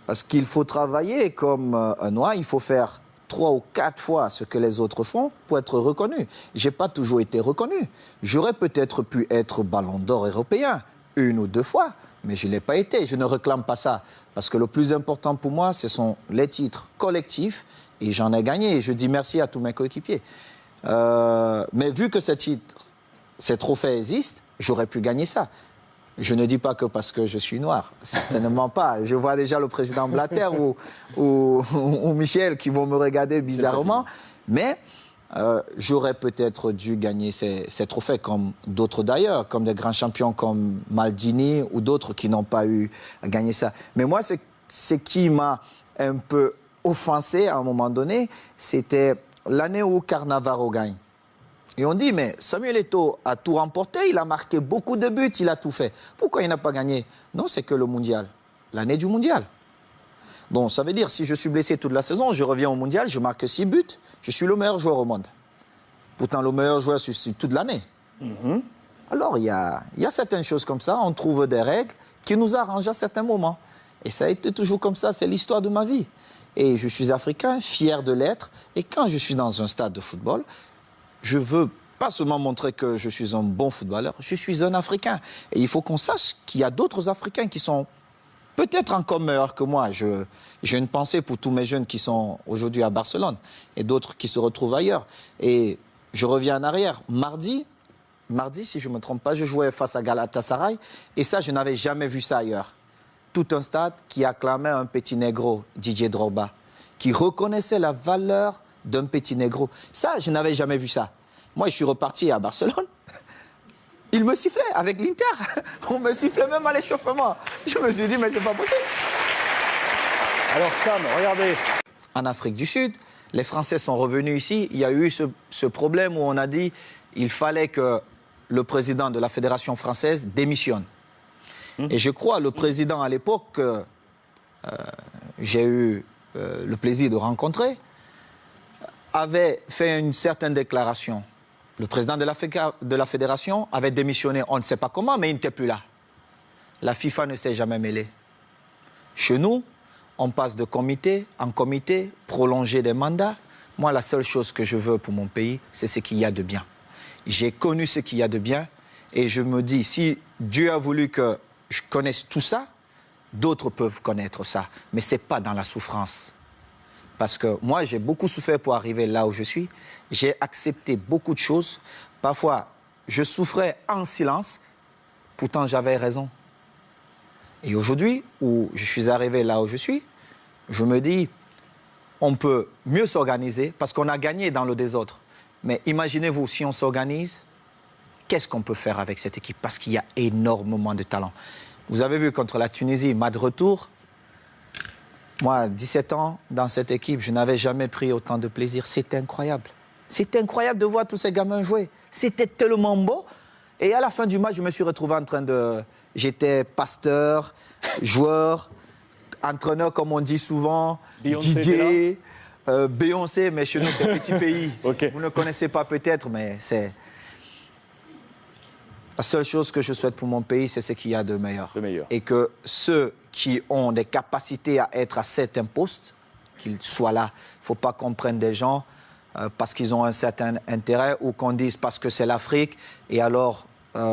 Parce qu'il faut travailler comme un noir, il faut faire 3 ou 4 fois ce que les autres font pour être reconnu. Je n'ai pas toujours été reconnu. J'aurais peut-être pu être ballon d'or européen 1 ou 2 fois, mais je ne l'ai pas été. Je ne réclame pas ça. Parce que le plus important pour moi, ce sont les titres collectifs et j'en ai gagné. Et je dis merci à tous mes coéquipiers. Mais vu que ces titres, ces trophées existent, j'aurais pu gagner ça. Je ne dis pas que parce que je suis noir, certainement pas. Je vois déjà le président Blatter ou Michel qui vont me regarder bizarrement. Mais j'aurais peut-être dû gagner ces trophées comme d'autres d'ailleurs, comme des grands champions comme Maldini ou d'autres qui n'ont pas eu à gagner ça. Mais moi, ce qui m'a un peu offensé à un moment donné, c'était l'année où Cannavaro gagne. Et on dit, mais Samuel Eto'o a tout remporté, il a marqué beaucoup de buts, il a tout fait. Pourquoi il n'a pas gagné? Non, c'est que le mondial, l'année du mondial. Bon, ça veut dire, si je suis blessé toute la saison, je reviens au mondial, je marque 6 buts, je suis le meilleur joueur au monde. Pourtant, le meilleur joueur, c'est toute l'année. Alors, il y a certaines choses comme ça, on trouve des règles qui nous arrangent à certains moments. Et ça a été toujours comme ça, c'est l'histoire de ma vie. Et je suis africain, fier de l'être. Et quand je suis dans un stade de football, je veux pas seulement montrer que je suis un bon footballeur, je suis un Africain. Et il faut qu'on sache qu'il y a d'autres Africains qui sont peut-être encore meilleurs que moi. J'ai une pensée pour tous mes jeunes qui sont aujourd'hui à Barcelone et d'autres qui se retrouvent ailleurs. Et je reviens en arrière. Mardi, si je ne me trompe pas, je jouais face à Galatasaray. Et ça, je n'avais jamais vu ça ailleurs. Tout un stade qui acclamait un petit négro, Didier Drogba, qui reconnaissait la valeur d'un petit négro. Ça, je n'avais jamais vu ça. Moi, je suis reparti à Barcelone. Il me sifflait avec l'Inter. On me sifflait même à l'échauffement. Je me suis dit, mais c'est pas possible. Alors Sam, regardez. En Afrique du Sud, les Français sont revenus ici. Il y a eu ce problème où on a dit qu'il fallait que le président de la Fédération française démissionne. Et je crois le président à l'époque que j'ai eu le plaisir de rencontrer avait fait une certaine déclaration. Le président de la fédération avait démissionné, on ne sait pas comment, mais il n'était plus là. La FIFA ne s'est jamais mêlée. Chez nous, on passe de comité en comité, prolonger des mandats. Moi, la seule chose que je veux pour mon pays, c'est ce qu'il y a de bien. J'ai connu ce qu'il y a de bien et je me dis, si Dieu a voulu que je connaisse tout ça, d'autres peuvent connaître ça. Mais ce n'est pas dans la souffrance. Parce que moi, j'ai beaucoup souffert pour arriver là où je suis. J'ai accepté beaucoup de choses. Parfois, je souffrais en silence. Pourtant, j'avais raison. Et aujourd'hui, où je suis arrivé là où je suis, je me dis, on peut mieux s'organiser parce qu'on a gagné dans le désordre. Mais imaginez-vous, si on s'organise, qu'est-ce qu'on peut faire avec cette équipe? Parce qu'il y a énormément de talent. Vous avez vu contre la Tunisie, match de retour. Moi, 17 ans, dans cette équipe, je n'avais jamais pris autant de plaisir. C'était incroyable. C'était incroyable de voir tous ces gamins jouer. C'était tellement beau. Et à la fin du match, je me suis retrouvé en train de... J'étais pasteur, joueur, entraîneur, comme on dit souvent, Didier, Beyoncé, mais chez nous, c'est un petit pays. Okay. Vous ne connaissez pas peut-être, mais c'est... La seule chose que je souhaite pour mon pays, c'est ce qu'il y a de meilleur. Et que ceux qui ont des capacités à être à certains postes, qu'ils soient là. Il ne faut pas qu'on prenne des gens parce qu'ils ont un certain intérêt ou qu'on dise parce que c'est l'Afrique et alors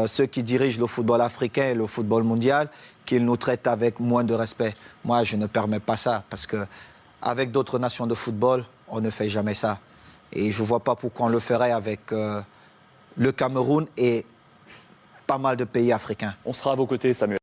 ceux qui dirigent le football africain et le football mondial, qu'ils nous traitent avec moins de respect. Moi, je ne permets pas ça parce qu'avec d'autres nations de football, on ne fait jamais ça. Et je ne vois pas pourquoi on le ferait avec le Cameroun et pas mal de pays africains. On sera à vos côtés, Samuel.